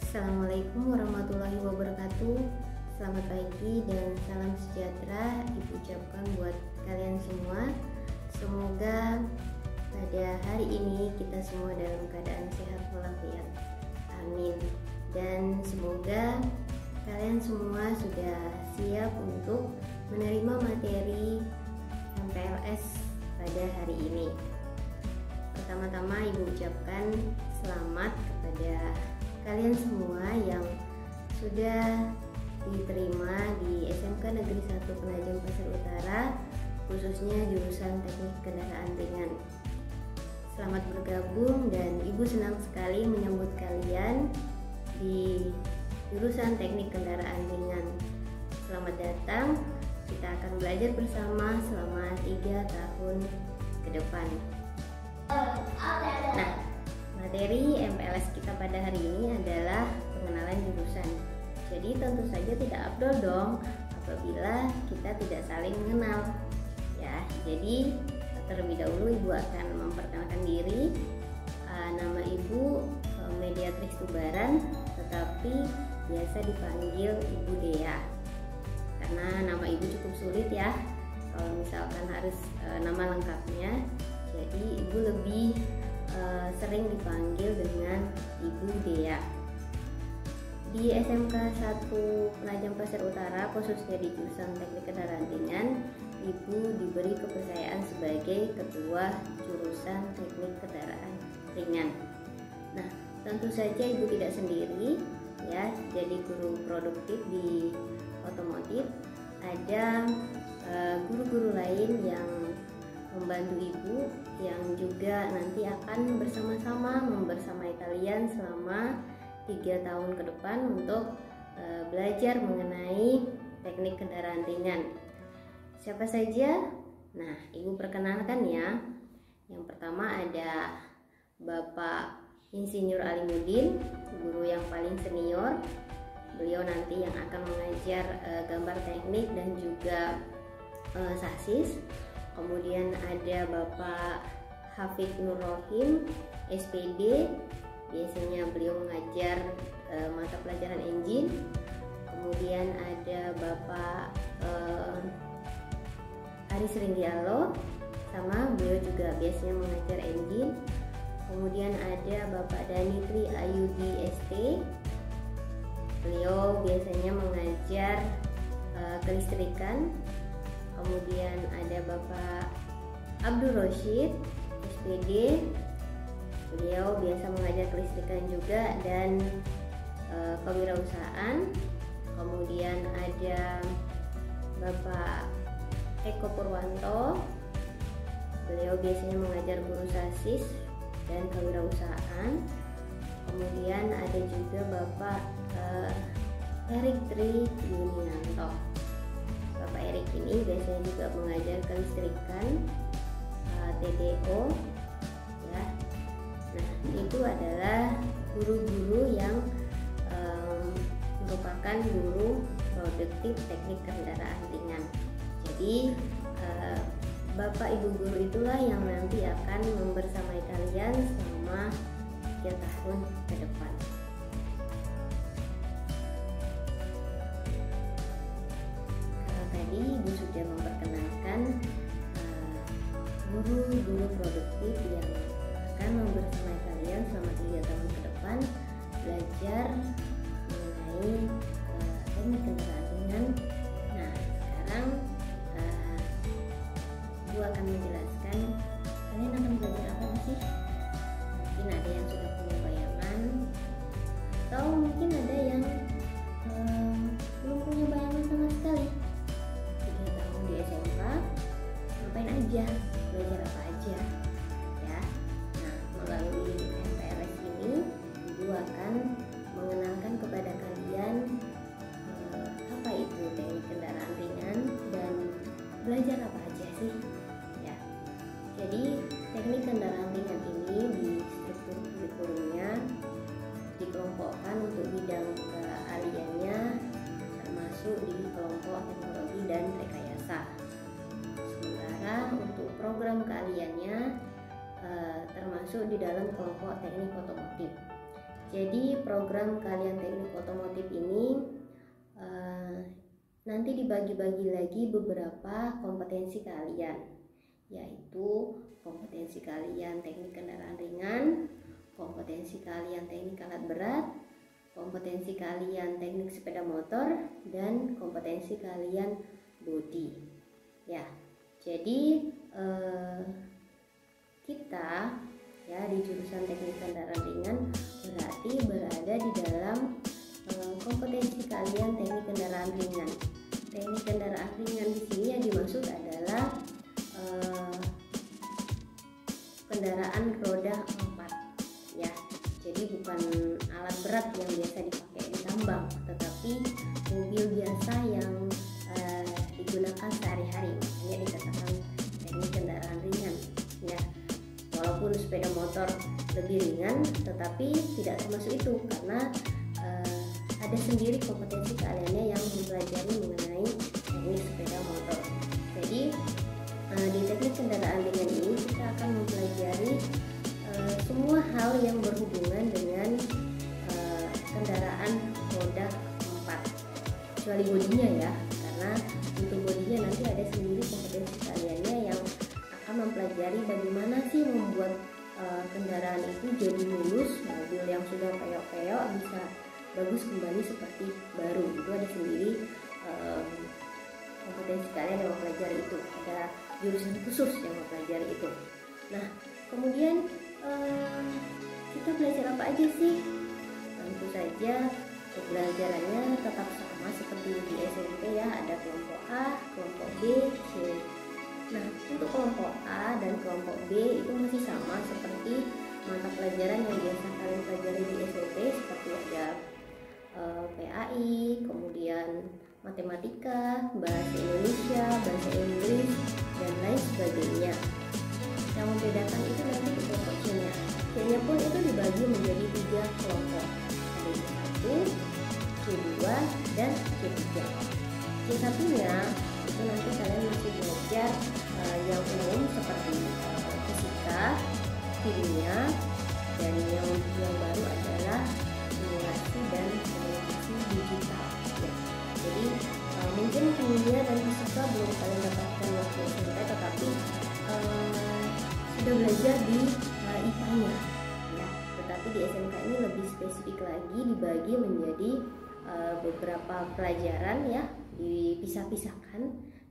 Assalamualaikum warahmatullahi wabarakatuh. Selamat pagi dan salam sejahtera Ibu ucapkan buat kalian semua. Semoga pada hari ini kita semua dalam keadaan sehat walafiat. Amin. Dan semoga kalian semua sudah siap untuk menerima materi MPLS pada hari ini. Pertama-tama Ibu ucapkan selamat kepada kalian semua yang sudah diterima di SMK Negeri 1 Penajam Pasar Utara, khususnya jurusan Teknik Kendaraan Ringan. Selamat bergabung dan Ibu senang sekali menyambut kalian di jurusan Teknik Kendaraan Ringan. Selamat datang, kita akan belajar bersama selama 3 tahun ke depan. Nah, materi MPLS kita pada hari ini adalah pengenalan jurusan. Jadi tentu saja tidak afdol dong apabila kita tidak saling mengenal. Ya, jadi terlebih dahulu Ibu akan memperkenalkan diri. Nama Ibu Mediatris Tubaran, tetapi biasa dipanggil Ibu Dea. Karena nama Ibu cukup sulit ya. Kalau misalkan harus nama lengkapnya, jadi Ibu lebih sering dipanggil dengan Ibu Dea. Di SMK 1 Penajam Pasar Utara, khususnya di jurusan Teknik Kendaraan Ringan, Ibu diberi kepercayaan sebagai ketua jurusan Teknik Kendaraan Ringan. Nah, tentu saja Ibu tidak sendiri ya, jadi guru produktif di otomotif. Ada guru-guru lain yang membantu Ibu yang juga nanti akan bersama-sama membersamai kalian selama 3 tahun ke depan untuk belajar mengenai teknik kendaraan ringan. Siapa saja? Nah, Ibu perkenalkan ya. Yang pertama ada Bapak Insinyur Alimuddin, guru yang paling senior. Beliau nanti yang akan mengajar gambar teknik dan juga sasis. Kemudian ada Bapak Hafid Nur Rohim, SPD. Biasanya beliau mengajar mata pelajaran engine. Kemudian ada Bapak Aris Ringgialo, sama beliau juga biasanya mengajar engine. Kemudian ada Bapak Danitri Ayudi ST. Beliau biasanya mengajar kelistrikan. Kemudian ada Bapak Abdul Roshid SPD. Beliau biasa mengajar kelistrikan juga dan kewirausahaan. Kemudian ada Bapak Eko Purwanto. Beliau biasanya mengajar guru sasis dan kewirausahaan. Kemudian ada juga Bapak Erik Tri Yuninanto. Bapak Erik ini biasanya juga mengajar kelistrikan, TDO ya. Nah, itu adalah guru-guru yang merupakan guru produktif teknik kendaraan ringan. Jadi Bapak Ibu guru itulah yang nanti akan membersamai kalian selama 3 tahun ke depan. Kalau tadi Ibu sudah memperkenalkan guru-guru produktif yang akan membersamai kalian selama 3 tahun ke depan belajar mengenai teknik kendaraan ringan. Nah, sekarang Ibu akan menjelaskan kalian akan belajar apa sih? Mungkin ada yang sudah punya bayangan, atau mungkin ada yang belum punya bayangan sama sekali. 3 tahun di SMK, ngapain aja? Belajar apa aja? Ya. Nah, melalui MPLS ini, Ibu akan mengenalkan kepada kalian apa itu teknik kendaraan ringan dan belajar apa aja sih. Ya. Jadi teknik kendaraan ringan ini di struktur kurikulumnya dikelompokkan untuk bidang keahliannya, termasuk di kelompok teknologi dan rekayasa. Sementara untuk program keahliannya termasuk di dalam kelompok teknik otomotif. Jadi program keahlian teknik otomotif ini nanti dibagi-bagi lagi beberapa kompetensi keahlian, yaitu kompetensi keahlian teknik kendaraan ringan, kompetensi keahlian teknik alat berat, kompetensi keahlian teknik sepeda motor, dan kompetensi keahlian bodi. Ya, jadi kita ya di jurusan teknik kendaraan ringan berarti berada di dalam kompetensi keahlian teknik kendaraan ringan. Teknik kendaraan ringan di sini yang dimaksud adalah kendaraan roda 4 ya. Jadi bukan alat berat yang biasa dipakai di tambang, tetapi mobil biasa yang digunakan sehari-hari, makanya dikatakan teknik kendaraan ringan ya. Walaupun sepeda motor lebih ringan, tetapi tidak termasuk itu karena ada sendiri kompetensi keahliannya yang mempelajari mengenai teknik sepeda motor. Jadi di teknik kendaraan ringan ini kita akan mempelajari semua hal yang berhubungan dengan kendaraan roda 4 kecuali bodinya ya, karena untuk bodinya nanti ada sendiri kompetensi keahliannya yang akan mempelajari bagaimana sih membuat kendaraan itu jadi mulus, mobil yang sudah peyok-peyok bisa bagus kembali seperti baru. Itu ada sendiri kompetensi keahlian yang mempelajari itu, ada jurusan khusus yang mempelajari itu. Nah, kemudian kita belajar apa aja sih? Tentu saja pembelajarannya tetap sama seperti di SMP ya, ada kelompok A, kelompok B, C. Nah, untuk kelompok A dan kelompok B itu masih sama seperti mata pelajaran yang biasa kalian pelajari di SMP, seperti ada PAI, kemudian matematika, bahasa Indonesia, bahasa Inggris, dan lain sebagainya. Yang membedakan itu nanti di kelompok C-nya. C-nya pun itu dibagi menjadi 3 kelompok. Ada C1, C2, dan C3. C1-nya itu nanti kalian masih belajar yang umum seperti fisika, kimia, dan yang baru adalah simulasi dan komunikasi digital ya. Jadi mungkin kimia dan fisika belum kalian dapatkan waktu SMP, tetapi sudah belajar di IPA-nya ya. Tetapi di SMK ini lebih spesifik lagi, dibagi menjadi beberapa pelajaran ya, dipisah-pisahkan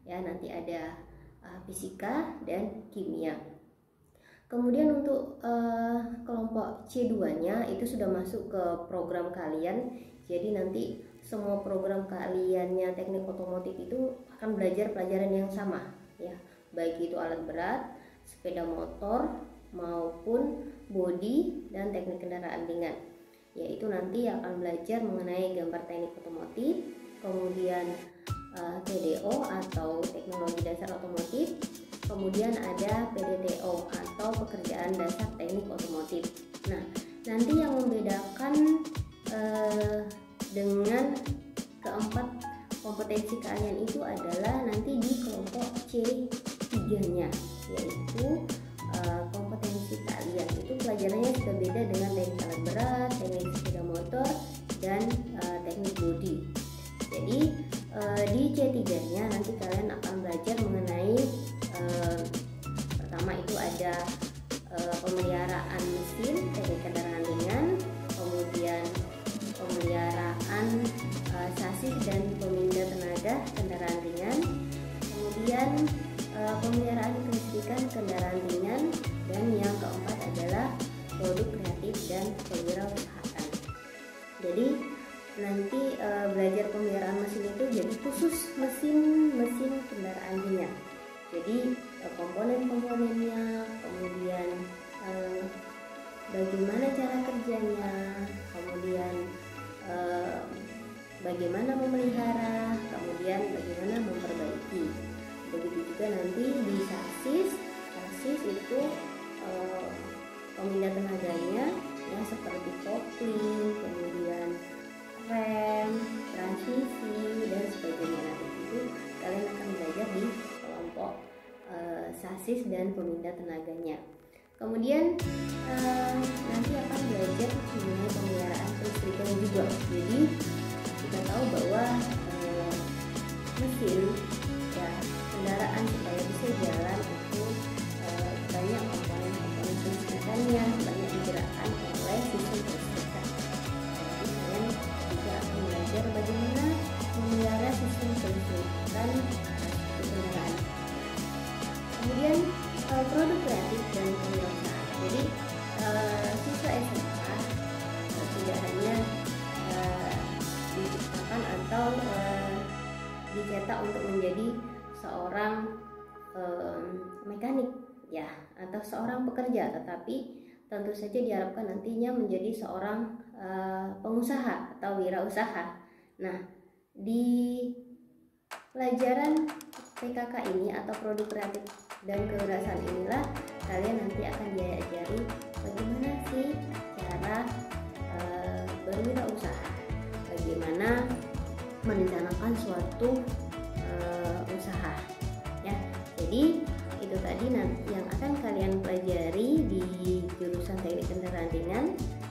ya. Nanti ada fisika dan kimia. Kemudian untuk kelompok C2-nya itu sudah masuk ke program kalian. Jadi nanti semua program kaliannya teknik otomotif itu akan belajar pelajaran yang sama ya, baik itu alat berat, sepeda motor, maupun bodi dan teknik kendaraan ringan. Yaitu nanti akan belajar mengenai gambar teknik otomotif, kemudian TDO atau teknologi dasar otomotif, kemudian ada PDTO atau pekerjaan dasar teknik otomotif. Nah, nanti yang membedakan dengan keempat kompetensi keahlian itu adalah nanti di kelompok C3-nya, yaitu kompetensi keahlian itu pelajarannya sudah beda dengan teknik alat berat, teknik sepeda motor, dan teknik bodi. Jadi di C3-nya nanti kalian akan belajar mengenai pertama itu ada pemeliharaan mesin teknik kendaraan ringan, kemudian pemeliharaan sasis dan pemindah tenaga kendaraan ringan, kemudian pemeliharaan kelistrikan kendaraan ringan, dan yang keempat adalah produk kreatif dan kewirausahaan. Jadi nanti belajar pemeliharaan mesin itu jadi khusus mesin kendaraan ringan. Jadi komponen-komponennya, kemudian bagaimana cara kerjanya, kemudian bagaimana memelihara, kemudian bagaimana memperbaiki. Begitu juga nanti di sasis itu pemindah tenaganya yang seperti kopling, kemudian rem, transmisi, dan sebagainya. Nanti itu kalian akan belajar di kelompok sasis dan pemindah tenaganya. Kemudian nanti akan belajar mengenai pemeliharaan juga. Jadi kita tahu bahwa mesin ya kendaraan supaya bisa jalan itu banyak komponen-komponen kelistrikannya, banyak digerakkan oleh sistem kelistrikan. Jadi kalian juga akan belajar bagaimana memelihara sistem kelistrikan di kendaraan. Kemudian produk kreatif dan kewirausahaan. Jadi siswa SMK tidak hanya diciptakan atau dicetak untuk menjadi seorang mekanik ya atau seorang pekerja, tetapi tentu saja diharapkan nantinya menjadi seorang pengusaha atau wirausaha. Nah, di pelajaran PKK ini atau produk kreatif dan kewirausahaan inilah kalian nanti akan diajari bagaimana sih cara berwirausaha, bagaimana merencanakan suatu usaha ya. Jadi itu tadi yang akan kalian pelajari di jurusan teknik kendaraan ringan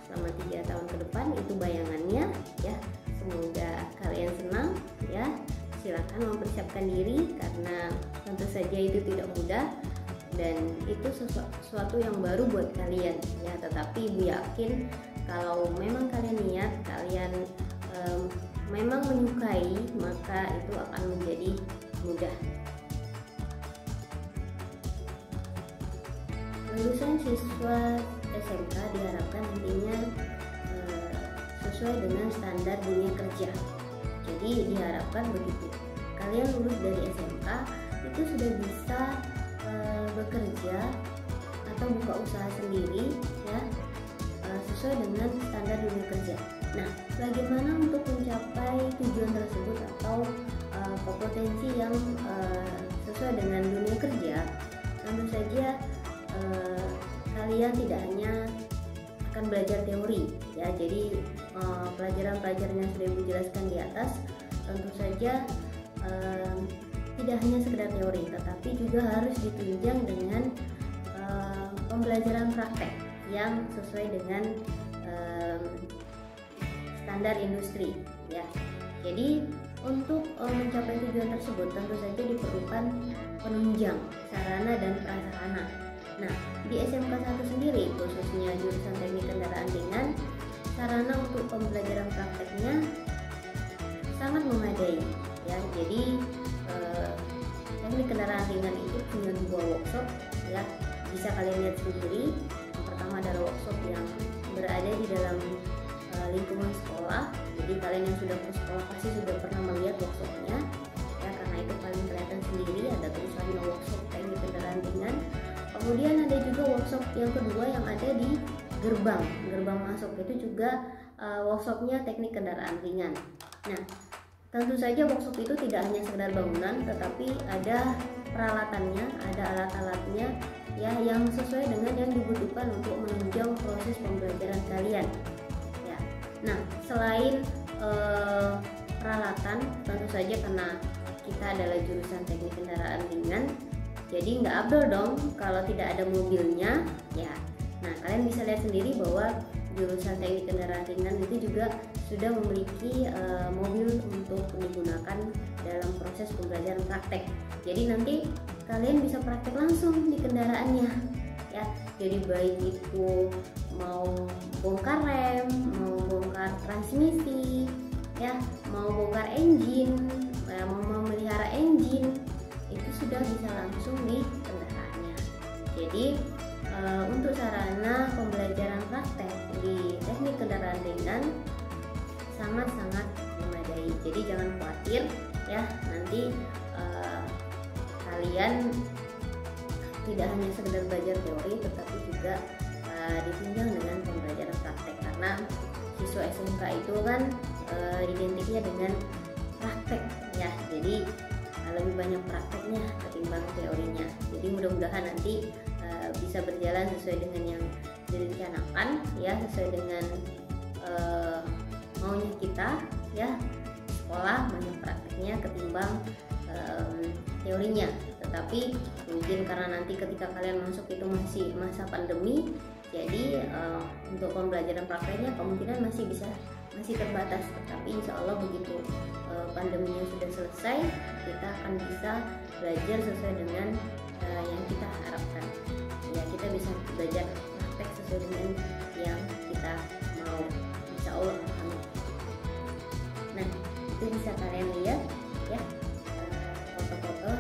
selama 3 tahun ke depan. Itu bayangannya ya. Semoga kalian senang ya. Silakan mempersiapkan diri karena tentu saja itu tidak mudah dan itu sesuatu yang baru buat kalian ya. Tetapi Ibu yakin kalau memang kalian niat, kalian memang menyukai, maka itu akan menjadi mudah. Lulusan siswa SMK diharapkan nantinya sesuai dengan standar dunia kerja. Jadi diharapkan begitu. Kalian lulus dari SMK itu sudah bisa bekerja atau buka usaha sendiri ya, sesuai dengan standar dunia kerja. Nah, bagaimana untuk mencapai tujuan tersebut atau kompetensi yang sesuai dengan dunia kerja? Tentu saja kalian tidak hanya akan belajar teori ya. Jadi pelajaran-pelajaran yang sudah Ibu jelaskan di atas tentu saja tidak hanya sekedar teori, tetapi juga harus ditunjang dengan pembelajaran praktek yang sesuai dengan standar industri ya. Jadi untuk mencapai tujuan tersebut tentu saja diperlukan penunjang sarana dan prasarana. Nah, di SMK 1 sendiri khususnya jurusan teknik kendaraan ringan, sarana untuk pembelajaran prakteknya sangat memadai ya. Jadi teknik kendaraan ringan itu punya 2 workshop ya, bisa kalian lihat sendiri. Yang pertama adalah workshop yang berada di dalam lingkungan sekolah. Jadi kalian yang sudah ke sekolah pasti sudah pernah melihat workshopnya ya, karena itu paling kelihatan sendiri, ada tulisannya workshop teknik kendaraan ringan. Kemudian ada juga workshop yang kedua yang ada di gerbang masuk, itu juga workshopnya teknik kendaraan ringan. Nah, tentu saja workshop itu tidak hanya sekedar bangunan, tetapi ada peralatannya, ada alat-alatnya ya yang sesuai dengan yang dibutuhkan untuk menunjang proses pembelajaran kalian ya. Nah, selain peralatan, tentu saja karena kita adalah jurusan teknik kendaraan ringan, jadi nggak abdol dong kalau tidak ada mobilnya ya. Nah, kalian bisa lihat sendiri bahwa jurusan teknik kendaraan ringan itu juga sudah memiliki mobil untuk digunakan dalam proses pembelajaran praktek. Jadi nanti kalian bisa praktek langsung di kendaraannya ya. Jadi baik itu mau bongkar rem, mau bongkar transmisi ya, mau bongkar engine, mau memelihara engine, itu sudah bisa langsung di kendaraannya. Jadi untuk sarana pembelajaran praktek di teknik kendaraan ringan sangat-sangat memadai. Jadi jangan khawatir ya, nanti kalian tidak hanya sekedar belajar teori, tetapi juga ditunjang dengan pembelajaran praktek, karena siswa SMK itu kan identiknya dengan praktek ya. Jadi lebih banyak prakteknya ketimbang teorinya. Jadi mudah-mudahan nanti bisa berjalan sesuai dengan yang direncanakan ya, sesuai dengan maunya kita ya. Sekolah banyak prakteknya ketimbang teorinya. Tetapi mungkin karena nanti ketika kalian masuk itu masih masa pandemi, jadi untuk pembelajaran prakteknya kemungkinan masih bisa masih terbatas. Tapi insya Allah begitu pandeminya sudah selesai, kita akan bisa belajar sesuai dengan yang kita harapkan. Ya, kita bisa belajar praktek sesuai dengan yang kita mau, insya Allah. Nah, itu bisa kalian lihat ya, foto-foto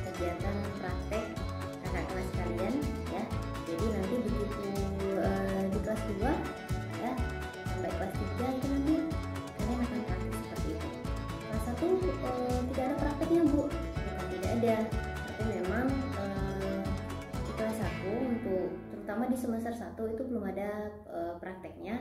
kegiatan praktek kakak kelas kalian ya. Jadi nanti begitu di kelas 2 ya sampai kelas 3 itu nanti kalian akan praktek seperti itu. Kelas 1 tidak ada prakteknya Bu, bukan tidak ada, tapi memang di kelas 1 untuk terutama di semester 1 itu belum ada prakteknya.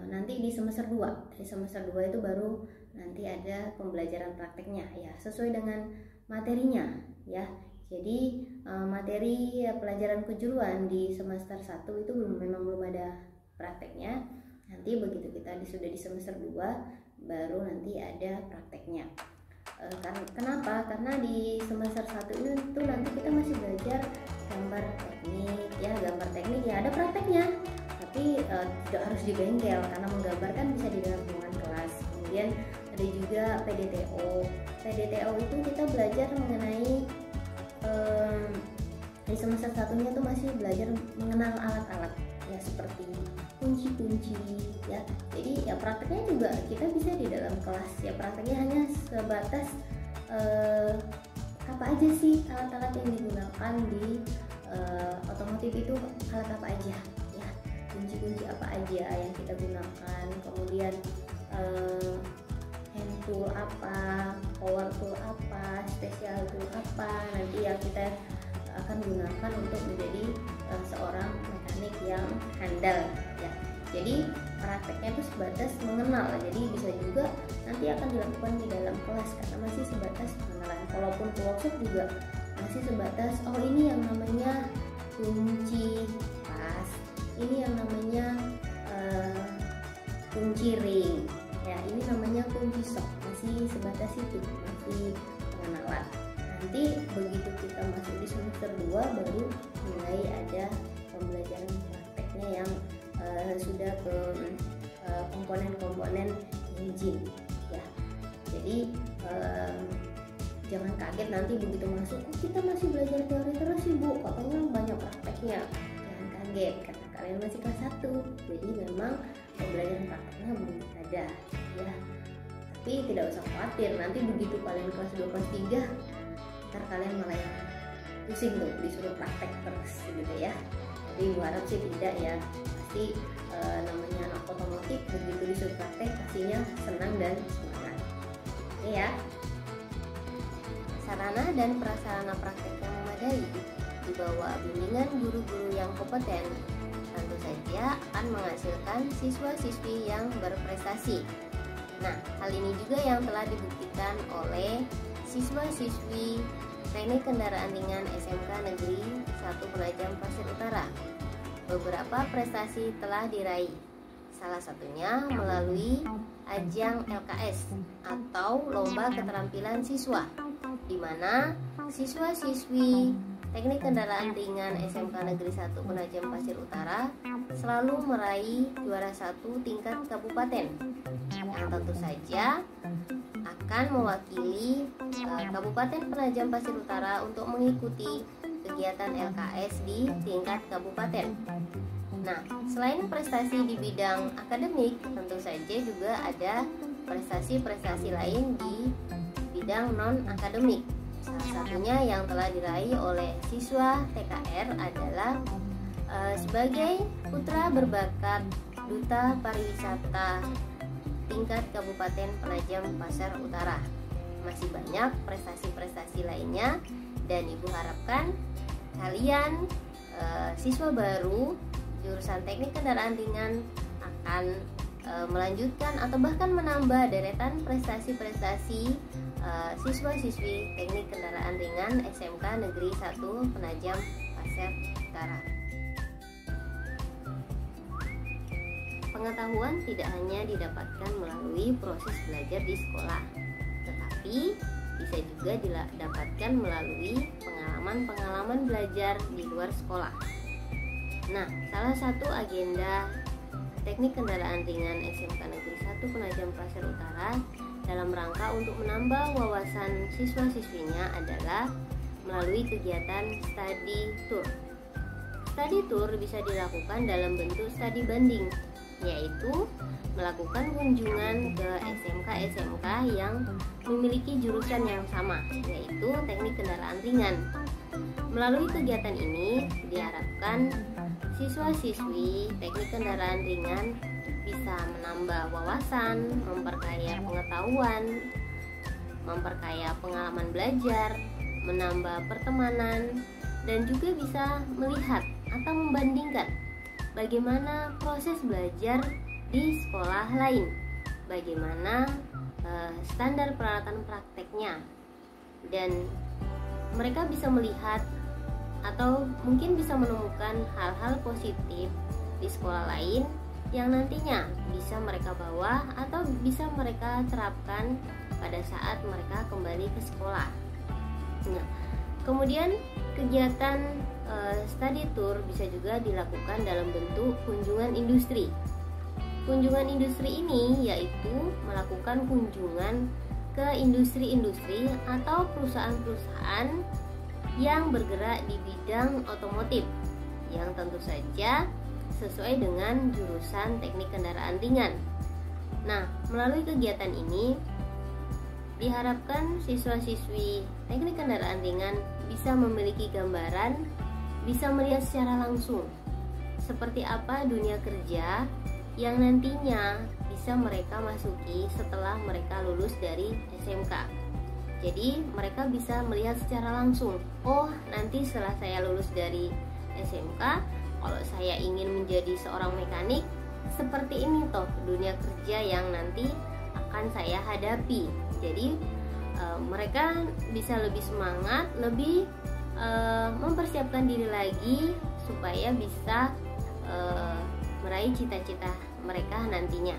Nanti di semester 2, di semester 2 itu baru nanti ada pembelajaran prakteknya ya, sesuai dengan materinya ya. Jadi materi pelajaran kejuruan di semester 1 itu memang belum ada prakteknya. Nanti begitu kita sudah di semester 2 baru nanti ada prakteknya. Kenapa? Karena di semester 1 itu nanti kita masih belajar gambar teknik ya, gambar teknik ya ada prakteknya. Tapi tidak harus di bengkel, karena menggambar kan bisa di dalam ruangan kelas. Kemudian ada juga PDTO. PDTO itu kita belajar mengenai di semester 1-nya tuh masih belajar mengenal alat-alat ya, seperti kunci-kunci ya. Jadi ya prakteknya juga kita bisa di dalam kelas ya, prakteknya hanya sebatas apa aja sih alat-alat yang digunakan di otomotif itu, alat apa aja ya, kunci-kunci apa aja yang kita gunakan, kemudian hand tool apa, power tool apa, special tool apa, nanti yang kita akan gunakan untuk menjadi seorang mekanik yang handal ya. Jadi prakteknya itu sebatas mengenal, jadi bisa juga nanti akan dilakukan di dalam kelas karena masih sebatas pengenalan. Kalaupun ke workshop juga masih sebatas ini yang namanya kunci pas, ini yang namanya kunci ring ya, ini namanya kunci sok, masih sebatas itu, masih pengenalan. Nanti begitu kita masuk di semester 2 baru mulai ada pembelajaran prakteknya yang sudah ke komponen-komponen engine ya. Jadi jangan kaget nanti begitu masuk kita masih belajar teori terus sih Bu, katanya banyak prakteknya. Jangan kaget karena kalian masih kelas 1, jadi memang pembelajaran prakteknya belum ada ya. Tapi tidak usah khawatir, nanti begitu kalian kelas 2 kelas 3 ntar kalian malah pusing tuh disuruh praktek terus gitu ya. Jadi Ibu harap sih tidak ya, pasti namanya anak otomotif begitu disuruh praktek pastinya senang dan semangat. Oke ya. Sarana dan prasarana praktek yang memadai di bawah bimbingan guru-guru yang kompeten tentu saja akan menghasilkan siswa-siswi yang berprestasi. Nah, hal ini juga yang telah dibuktikan oleh siswa-siswi Teknik Kendaraan Ringan SMK Negeri 1 Penajam Pasir Utara. Beberapa prestasi telah diraih, salah satunya melalui ajang LKS atau Lomba Keterampilan Siswa, di mana siswa-siswi Teknik Kendaraan Ringan SMK Negeri 1 Penajam Pasir Utara selalu meraih juara 1 tingkat kabupaten, yang tentu saja akan mewakili Kabupaten Penajam Pasir Utara untuk mengikuti kegiatan LKS di tingkat kabupaten. Nah, selain prestasi di bidang akademik, tentu saja juga ada prestasi-prestasi lain di bidang non-akademik. Salah satunya yang telah diraih oleh siswa TKR adalah sebagai putra berbakat Duta Pariwisata tingkat Kabupaten Penajam Pasir Utara. Masih banyak prestasi-prestasi lainnya, dan Ibu harapkan kalian siswa baru jurusan Teknik Kendaraan Ringan akan melanjutkan atau bahkan menambah deretan prestasi-prestasi siswa-siswi Teknik Kendaraan Ringan SMK Negeri 1 Penajam Pasir Utara. Pengetahuan tidak hanya didapatkan melalui proses belajar di sekolah, tetapi bisa juga didapatkan melalui pengalaman-pengalaman belajar di luar sekolah. Nah, salah satu agenda Teknik Kendaraan Ringan SMK Negeri Kartu Penajam Pasir Utara dalam rangka untuk menambah wawasan siswa-siswinya adalah melalui kegiatan study tour. Study tour bisa dilakukan dalam bentuk studi banding, yaitu melakukan kunjungan ke SMK-SMK yang memiliki jurusan yang sama, yaitu teknik kendaraan ringan. Melalui kegiatan ini diharapkan siswa-siswi teknik kendaraan ringan bisa menambah wawasan, memperkaya pengetahuan, memperkaya pengalaman belajar, menambah pertemanan, dan juga bisa melihat atau membandingkan bagaimana proses belajar di sekolah lain, bagaimana standar peralatan prakteknya, dan mereka bisa melihat atau mungkin bisa menemukan hal-hal positif di sekolah lain yang nantinya bisa mereka bawa atau bisa mereka terapkan pada saat mereka kembali ke sekolah. Nah, kemudian kegiatan study tour bisa juga dilakukan dalam bentuk kunjungan industri. Kunjungan industri ini yaitu melakukan kunjungan ke industri-industri atau perusahaan-perusahaan yang bergerak di bidang otomotif yang tentu saja sesuai dengan jurusan teknik kendaraan ringan. Nah, melalui kegiatan ini diharapkan siswa-siswi teknik kendaraan ringan bisa memiliki gambaran, bisa melihat secara langsung seperti apa dunia kerja yang nantinya bisa mereka masuki setelah mereka lulus dari SMK. Jadi mereka bisa melihat secara langsung, oh nanti setelah saya lulus dari SMK, kalau saya ingin menjadi seorang mekanik, seperti ini toh dunia kerja yang nanti akan saya hadapi. Jadi mereka bisa lebih semangat, lebih mempersiapkan diri lagi supaya bisa meraih cita-cita mereka nantinya.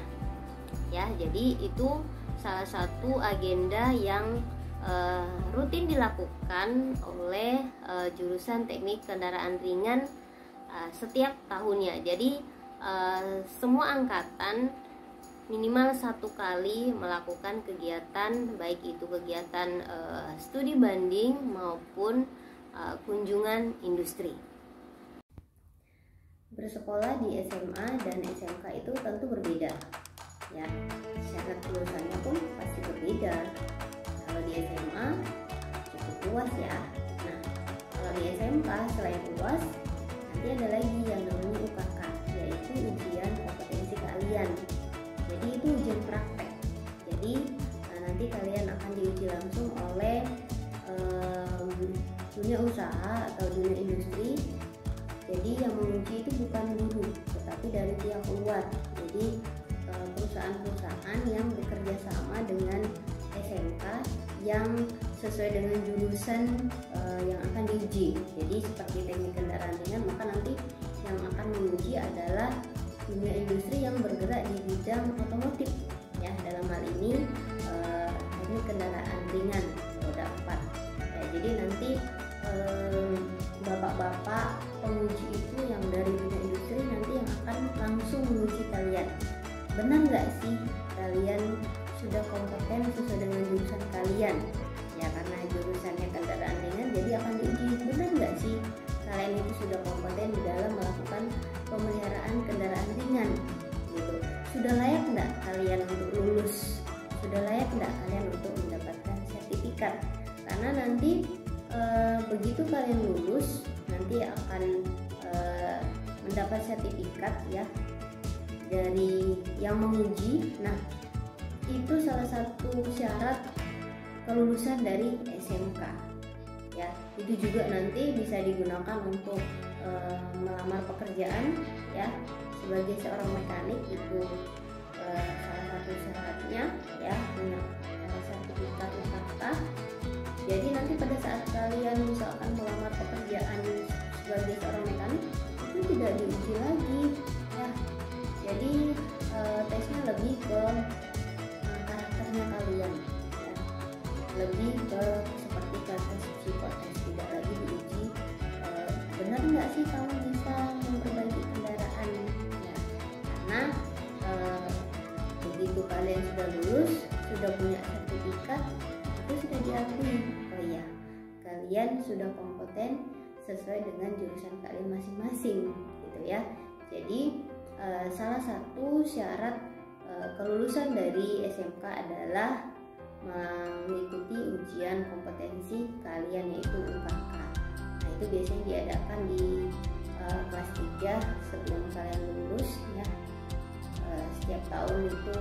Ya, jadi itu salah satu agenda yang rutin dilakukan oleh jurusan teknik kendaraan ringan setiap tahunnya. Jadi semua angkatan minimal 1 kali melakukan kegiatan, baik itu kegiatan studi banding maupun kunjungan industri. Bersekolah di SMA dan SMK itu tentu berbeda, ya. Syarat lulusannya pun pasti berbeda. Kalau di SMA cukup luas ya. Nah, kalau di SMK selain luas, nanti ada lagi yang namanya UKK, yaitu ujian kompetensi kalian. Jadi itu ujian praktek. Jadi nanti kalian akan diuji langsung oleh dunia usaha atau dunia industri. Jadi yang menguji itu bukan guru, tetapi dari pihak luar. Jadi perusahaan-perusahaan yang bekerja sama dengan SMK yang sesuai dengan jurusan yang akan diuji. Jadi seperti teknik kendaraan ringan, maka nanti yang akan menguji adalah dunia industri yang bergerak di bidang otomotif, ya, dalam hal ini teknik kendaraan ringan roda 4. Ya, jadi nanti bapak-bapak penguji itu yang dari dunia industri nanti yang akan langsung menguji kalian. Benar nggak sih kalian sudah kompeten sesuai dengan jurusan kalian? Ya, karena jurusannya kendaraan ringan, jadi akan diuji. Benar nggak sih kalian itu sudah kompeten di dalam melakukan pemeliharaan kendaraan ringan? Gitu. Sudah layak nggak kalian untuk lulus? Sudah layak nggak kalian untuk mendapatkan sertifikat? Karena nanti begitu kalian lulus, nanti akan mendapat sertifikat, ya, dari yang menguji. Nah, itu salah satu syarat kelulusan dari SMK, ya. Itu juga nanti bisa digunakan untuk melamar pekerjaan, ya, sebagai seorang mekanik. Itu salah satu syaratnya, ya, punya sertifikat UKK. Jadi nanti pada saat kalian misalkan melamar pekerjaan sebagai seorang mekanik, itu tidak diuji lagi, ya. Jadi tesnya lebih ke karakternya kalian, ya. Lebih ke seperti tes psikotes, tidak lagi diuji benar nggak sih kamu bisa memperbaiki kendaraan, ya. Karena kalian sudah lulus, sudah punya sertifikat, itu sudah diakui, oh iya, kalian sudah kompeten sesuai dengan jurusan kalian masing-masing, gitu ya. Jadi salah satu syarat kelulusan dari SMK adalah mengikuti ujian kompetensi kalian, yaitu UKK. Nah, itu biasanya diadakan di kelas 3 sebelum kalian lulus ya. Setiap tahun itu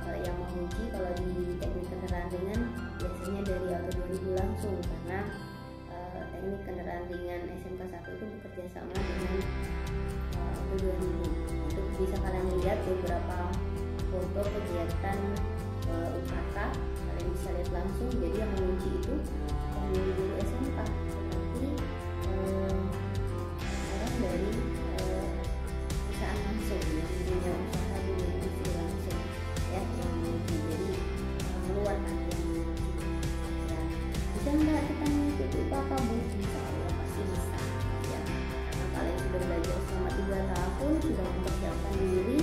yang menguji, kalau di teknik kendaraan ringan biasanya dari auto 2000 langsung, karena teknik kendaraan ringan SMK 1 itu bekerja sama dengan auto 2000. Itu bisa kalian lihat beberapa foto kegiatan UKK, kalian bisa lihat langsung. Jadi yang menguji itu guru SMK, seperti orang dari perusahaan langsung yang punya usaha di industri langsung ya, yang menguji. Jadi luar nanti yang menguji ya. Bisa nggak kita mengikuti UKK, Bu? Insya Allah pasti bisa ya, karena kalian sudah belajar selama 3 tahun, sudah mempersiapkan diri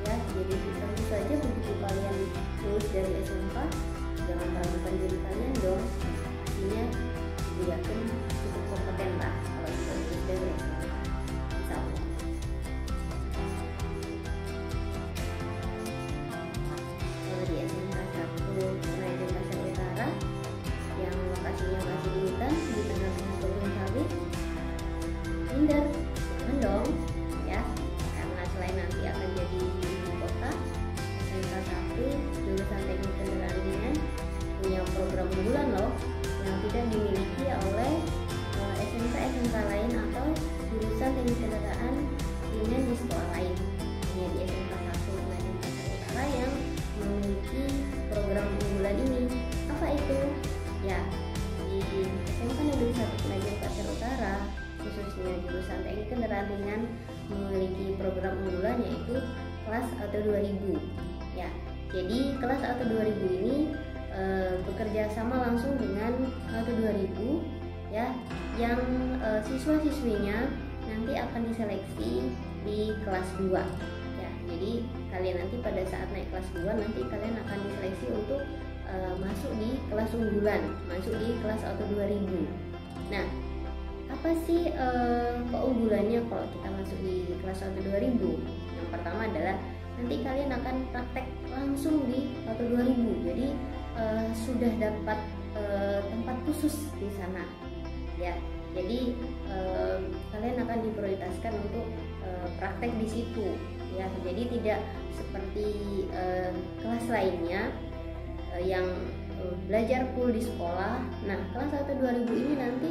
ya. Jadi tentu saja begitu kalian lulus dari SMK, jangan meragukan diri kalian dong. Artinya yakin cukup kompeten lah kalau sudah lulus dari SMK, insya Allah. Kalau di SMK 1 Manajemen Utara yang lokasinya masih di hutan di tengah-tengah kebun sawit, minder jangan dong ya, karena selain nanti akan jadi ibu kota, SMK 1 jurusan teknik kendaraan ringan punya program unggulan loh, yang tidak dimiliki oleh SMK lain atau jurusan teknik kendaraan ringan di sekolah lain. Hanya di SMK 1 Manajemen Utara yang memiliki program unggulan ini. Apa itu? Ya, di SMK Negeri 1 Manajemen Utara, khususnya jurusan teknik kendaraan ringan, memiliki program unggulan yaitu kelas auto 2000 ya. Jadi kelas auto 2000 ini bekerja sama langsung dengan auto 2000 ya, yang siswa-siswinya nanti akan diseleksi di kelas 2 ya. Jadi kalian nanti pada saat naik kelas 2 nanti kalian akan diseleksi untuk masuk di kelas unggulan, masuk di kelas auto 2000. Nah, apa sih keunggulannya kalau kita masuk di kelas auto 2000? Yang pertama adalah nanti kalian akan praktek langsung di auto 2000. Jadi sudah dapat tempat khusus di sana ya. Jadi kalian akan diprioritaskan untuk praktek di situ ya. Jadi tidak seperti kelas lainnya yang belajar full di sekolah. Nah, kelas auto 2000 ini nanti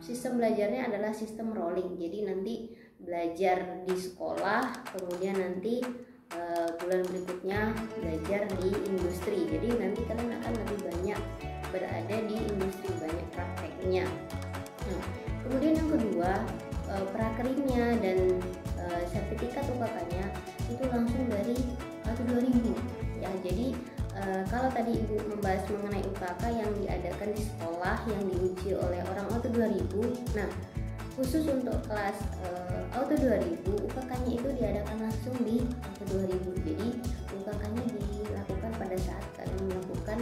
sistem belajarnya adalah sistem rolling. Jadi nanti belajar di sekolah, kemudian nanti bulan berikutnya belajar di industri. Jadi nanti kalian akan lebih banyak berada di industri, banyak prakteknya. Nah, kemudian yang kedua, prakernya dan sertifikat UKK-nya itu langsung dari auto 2000 ya. Jadi kalau tadi Ibu membahas mengenai UKK yang diadakan di sekolah yang diuji oleh orang auto 2000, nah khusus untuk kelas auto 2000 UKK-nya itu diadakan langsung di auto 2000. Jadi UKK-nya dilakukan pada saat kalian melakukan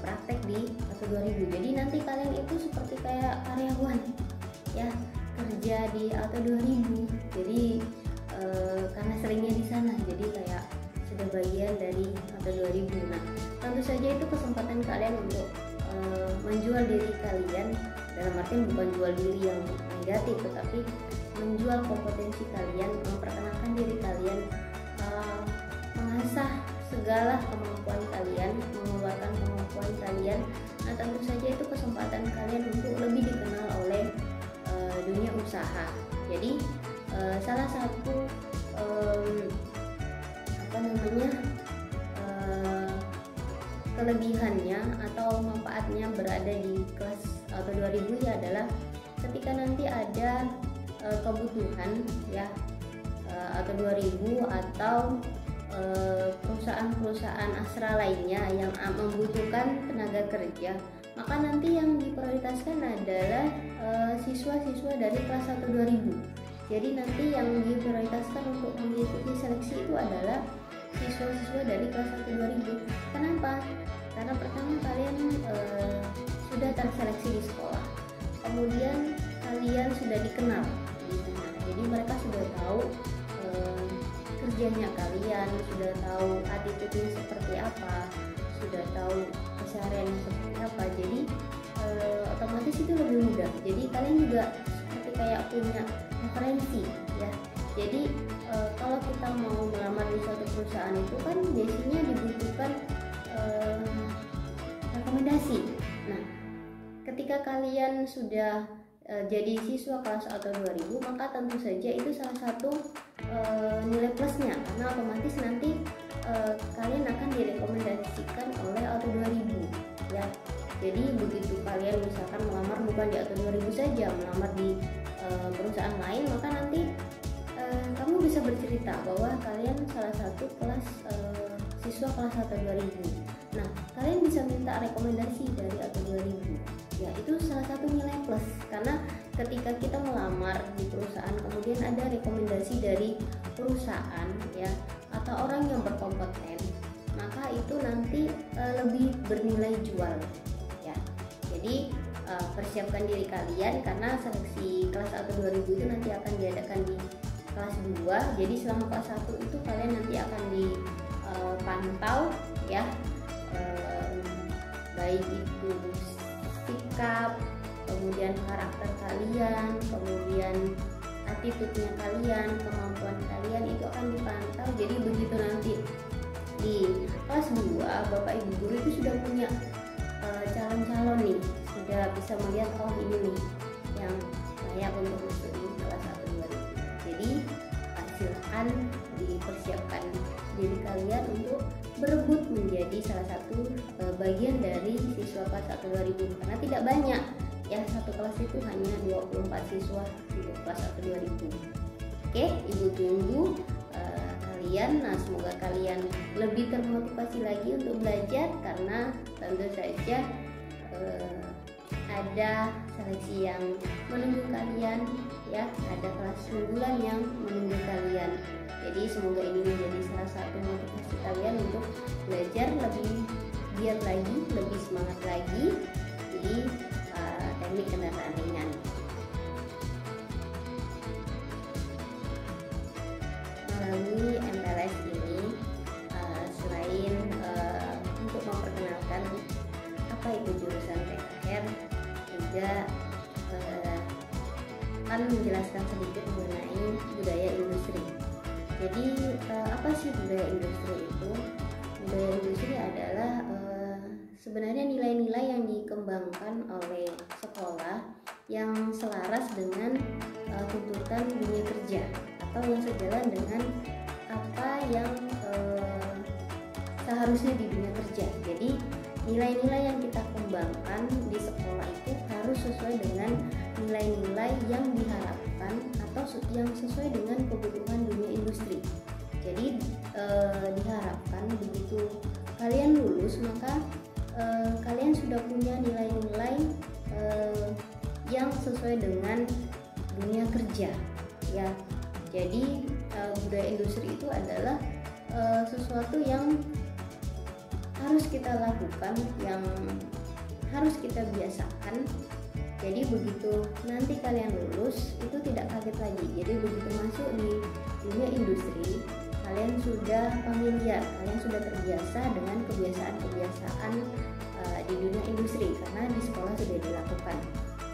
praktek di auto 2000. Jadi nanti kalian itu seperti kayak karyawan ya, kerja di auto 2000. Jadi karena seringnya di sana, jadi kayak sudah bagian dari auto 2000. Nah, tentu saja itu kesempatan kalian untuk menjual diri kalian, dalam artian bukan jual diri yang negatif, tetapi menjual kompetensi kalian, memperkenalkan diri kalian, mengasah segala kemampuan kalian, mengeluarkan kemampuan kalian. Nah, tentu saja itu kesempatan kalian untuk lebih dikenal oleh dunia usaha. Jadi salah satu kelebihannya atau manfaatnya berada di kelas auto 2000 ya adalah ketika nanti ada kebutuhan ya auto 2000 atau perusahaan-perusahaan astra lainnya yang membutuhkan tenaga kerja, maka nanti yang diprioritaskan adalah siswa-siswa dari kelas auto 2000. Jadi nanti yang diprioritaskan untuk mengikuti seleksi itu adalah siswa-siswa dari kelas 1 2000. Kenapa? Karena pertama kalian sudah terseleksi di sekolah, kemudian kalian sudah dikenal di sana. Jadi mereka sudah tahu kerjanya kalian, sudah tahu attitude-nya seperti apa, sudah tahu kesehariannya seperti apa. Jadi otomatis itu lebih mudah. Jadi kalian juga seperti kayak punya referensi ya. Jadi kalau kita mau melamar di suatu perusahaan itu kan biasanya dibutuhkan rekomendasi. Nah, ketika kalian sudah jadi siswa kelas AUTO 2000, maka tentu saja itu salah satu nilai plusnya, karena otomatis nanti kalian akan direkomendasikan oleh AUTO 2000 ya. Jadi begitu kalian misalkan melamar bukan di AUTO 2000 saja, melamar di perusahaan lain, maka nanti kamu bisa bercerita bahwa kalian salah satu kelas siswa kelas AUTO 2000. Nah, kalian bisa minta rekomendasi dari AUTO 2000. Ya, itu salah satu nilai plus, karena ketika kita melamar di perusahaan kemudian ada rekomendasi dari perusahaan ya atau orang yang berkompeten, maka itu nanti lebih bernilai jual ya. Jadi persiapkan diri kalian, karena seleksi kelas AUTO 2000 itu nanti akan diadakan di kelas 2. Jadi selama kelas 1 itu kalian nanti akan dipantau ya, baik itu sikap, kemudian karakter kalian, kemudian attitude-nya kalian, kemampuan kalian itu akan dipantau. Jadi begitu nanti di kelas 2 Bapak Ibu guru itu sudah punya calon-calon nih, sudah bisa melihat oh ini nih yang layak untuk masuk di kelas 1 2000. Jadi silakan dipersiapkan diri kalian untuk berebut menjadi salah satu bagian dari siswa kelas 1 2000, karena tidak banyak ya, satu kelas itu hanya 24 siswa untuk kelas 1 2000. Oke, Ibu tunggu kalian. Nah, semoga kalian lebih termotivasi lagi untuk belajar, karena tentu saja ada seleksi yang menunggu kalian ya, ada kelas unggulan yang menunggu kalian. Jadi semoga ini menjadi salah satu motivasi kalian untuk belajar lebih giat lagi, lebih semangat lagi di teknik kendaraan ringan. Melalui MPLS ini, selain untuk memperkenalkan apa itu jurusan TKR, juga akan menjelaskan sedikit mengenai budaya industri. Jadi apa sih budaya industri itu? Budaya industri adalah sebenarnya nilai-nilai yang dikembangkan oleh sekolah yang selaras dengan tuntutan dunia kerja atau yang sejalan dengan apa yang seharusnya di dunia kerja. Jadi nilai-nilai yang kita kembangkan di sekolah itu harus sesuai dengan nilai-nilai yang diharapkan atau yang sesuai dengan kebutuhan dunia industri. Jadi diharapkan begitu kalian lulus, maka kalian sudah punya nilai-nilai yang sesuai dengan dunia kerja ya. Jadi budaya industri itu adalah sesuatu yang harus kita lakukan, yang harus kita biasakan. Jadi begitu nanti kalian lulus itu tidak kaget lagi. Jadi begitu masuk di dunia industri, kalian sudah familiar, kalian sudah terbiasa dengan kebiasaan-kebiasaan di dunia industri karena di sekolah sudah dilakukan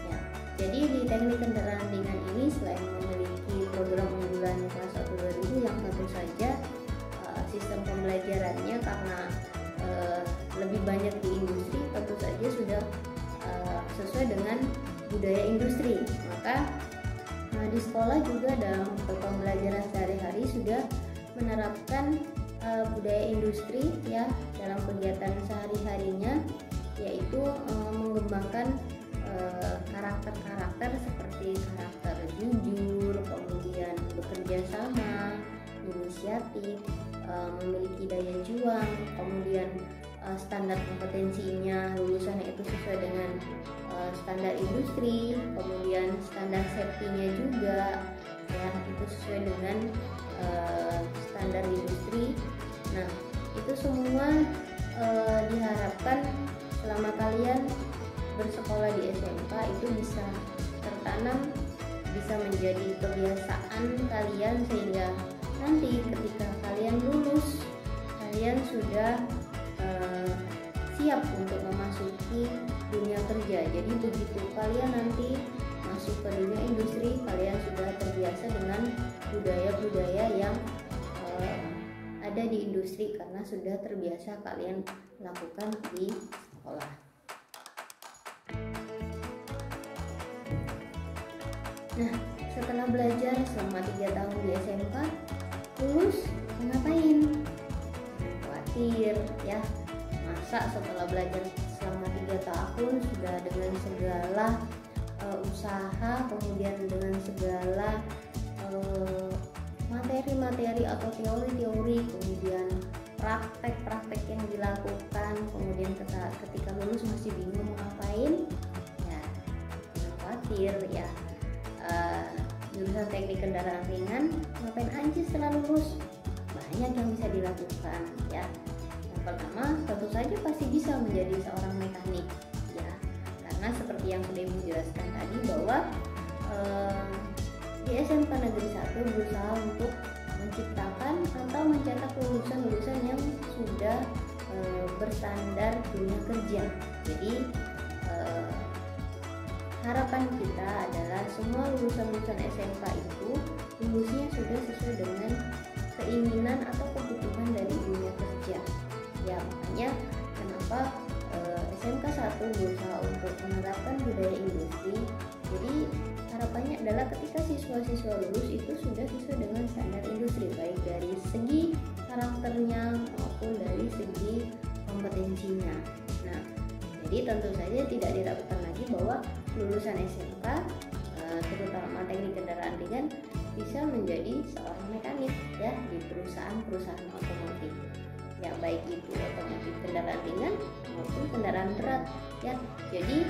ya. Jadi di teknik kendaraan ringan ini selain memiliki program unggulan kelas 1 2000 yang tentu saja sistem pembelajarannya karena lebih banyak di industri, tentu saja sudah sesuai dengan budaya industri. Maka di sekolah juga dalam pembelajaran sehari-hari sudah menerapkan budaya industri ya dalam kegiatan sehari-harinya, yaitu mengembangkan karakter-karakter seperti karakter jujur, kemudian bekerja sama, inisiatif, memiliki daya juang, kemudian standar kompetensinya lulusannya itu sesuai dengan standar industri, kemudian standar safety-nya juga ya itu sesuai dengan standar industri. Nah, itu semua diharapkan selama kalian bersekolah di SMK itu bisa tertanam, bisa menjadi kebiasaan kalian, sehingga nanti ketika kalian lulus kalian sudah siap untuk memasuki dunia kerja. Jadi begitu kalian nanti masuk ke dunia industri, kalian sudah terbiasa dengan budaya-budaya yang ada di industri karena sudah terbiasa kalian lakukan di sekolah. Nah, setelah belajar selama 3 tahun di SMK, lulus ngapain? Khawatir ya, masa setelah belajar selama 3 tahun sudah dengan segala usaha, kemudian dengan segala materi-materi atau teori-teori, kemudian praktek-praktek yang dilakukan, kemudian ketika lulus masih bingung mau ngapain? Ya, jangan khawatir ya. Jurusan teknik kendaraan ringan ngapain aja setelah lulus? Banyak yang bisa dilakukan ya. Yang pertama, tentu saja pasti bisa menjadi seorang mekanik ya, karena seperti yang sudah Ibu jelaskan tadi bahwa di SMK Negeri 1 berusaha untuk menciptakan atau mencetak lulusan-lulusan yang sudah berstandar dunia kerja. Jadi harapan kita adalah semua lulusan-lulusan SMK itu lulusnya sudah sesuai dengan keinginan atau kebutuhan dari dunia kerja. Ya, makanya kenapa SMK 1 berusaha untuk menerapkan budaya industri. Jadi harapannya adalah ketika siswa-siswa lulus itu sudah sesuai dengan standar industri, baik dari segi karakternya maupun dari segi kompetensinya. Nah, jadi tentu saja tidak diragukan lagi bahwa lulusan SMK terutama teknik kendaraan ringan bisa menjadi seorang mekanik ya di perusahaan-perusahaan otomotif. Ya, baik itu otomotif kendaraan ringan maupun kendaraan berat ya. Jadi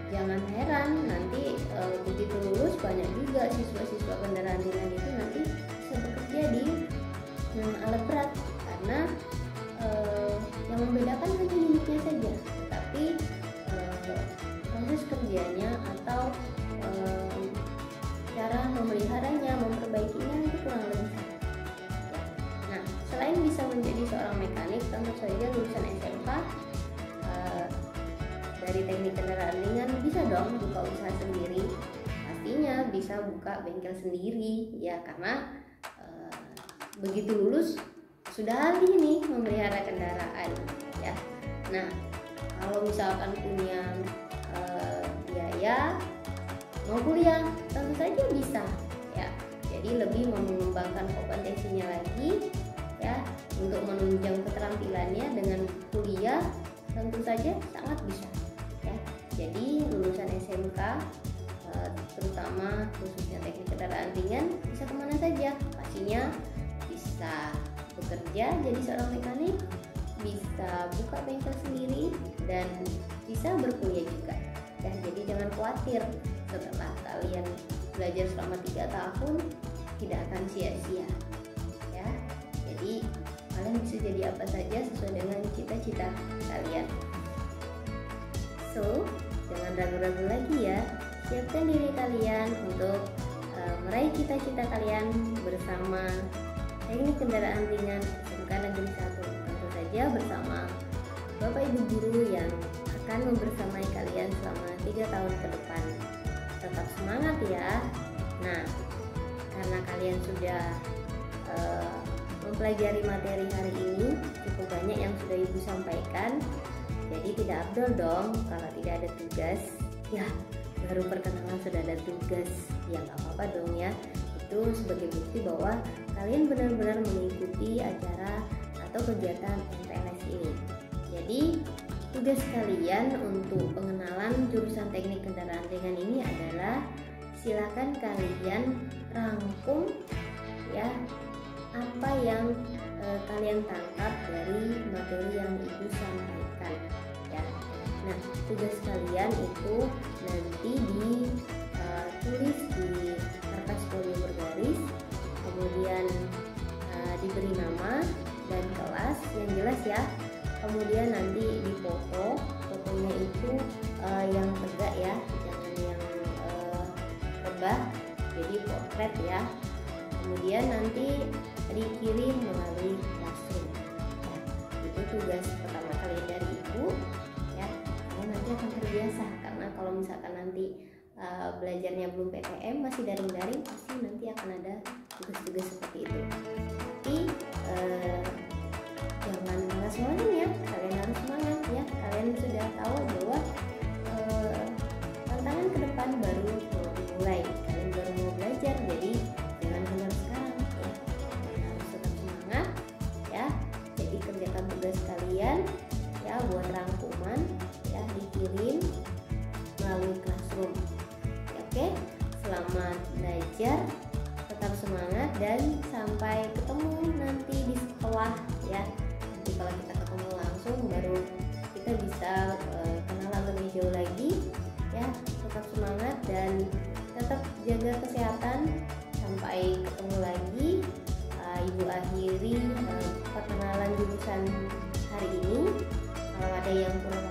jangan heran nanti begitu lulus banyak juga siswa-siswa kendaraan ringan itu nanti bisa bekerja di alat berat, karena yang membedakan hanya unitnya saja, tapi proses kerjanya atau cara memeliharanya, memperbaikinya itu kurang lebih sama. Nah, selain bisa menjadi seorang mekanik, tentu saja lulusan SMK dari teknik kendaraan ringan bisa dong buka usaha sendiri. Pastinya bisa buka bengkel sendiri ya, karena begitu lulus sudah ahli nih memelihara kendaraan ya. Nah, kalau misalkan punya biaya mau kuliah tentu saja bisa ya. Jadi lebih mengembangkan kompetensinya lagi ya, untuk menunjang keterampilannya dengan kuliah tentu saja sangat bisa ya. Jadi lulusan SMK terutama khususnya teknik kendaraan ringan bisa kemana saja, pastinya bisa bekerja jadi seorang mekanik, bisa buka bengkel sendiri, dan bisa berkuliah juga ya. Jadi jangan khawatir, setelah kalian belajar selama 3 tahun tidak akan sia-sia ya. Jadi kalian bisa jadi apa saja sesuai dengan cita-cita kalian. So, jangan ragu-ragu lagi ya. Siapkan diri kalian untuk meraih cita-cita kalian bersama teknik kendaraan ringan SMK Negeri 1. Tentu saja bersama Bapak Ibu guru yang akan membersamai kalian selama 3 tahun ke depan. Tetap semangat ya. Nah, karena kalian sudah mempelajari materi hari ini, cukup banyak yang sudah Ibu sampaikan. Jadi tidak afdol dong kalau tidak ada tugas. Ya, baru perkenalan sudah ada tugas. Ya nggak apa-apa dong ya. Itu sebagai bukti bahwa kalian benar-benar mengikuti acara atau kegiatan MPLS ini. Jadi tugas kalian untuk pengenalan jurusan teknik kendaraan ringan ini adalah silakan kalian rangkum ya apa yang kalian tangkap dari materi yang Ibu sampaikan ya. Nah, tugas kalian itu nanti ditulis di kertas folio bergaris, kemudian ya. Kemudian nanti fotonya itu yang tegak ya, jangan yang rebah, jadi portrait ya. Kemudian nanti dikirim melalui Classroom ya. Itu tugas pertama kalian dari ibu ya. Kalian nanti akan terbiasa, karena kalau misalkan nanti belajarnya belum PTM, masih daring-daring, pasti nanti akan ada tugas-tugas seperti itu. Tapi jangan malas semangat ya, kalian harus semangat ya. Kalian sudah tahu bahwa tantangan ke depan baru mau dimulai, kalian baru mau belajar, jadi jangan kendor sekarang ya. Kalian harus tetap semangat ya. Jadi kerjakan tugas kalian ya, buat rangkuman ya, dikirim melalui Classroom. Oke, selamat belajar, tetap semangat, dan sampai ketemu nanti di sekolah ya. Nanti kalau kita ketemu langsung baru kita bisa kenalan lebih jauh lagi ya. Tetap semangat dan tetap jaga kesehatan. Sampai ketemu lagi. Ibu akhiri perkenalan jurusan hari ini. Kalau ada yang kurang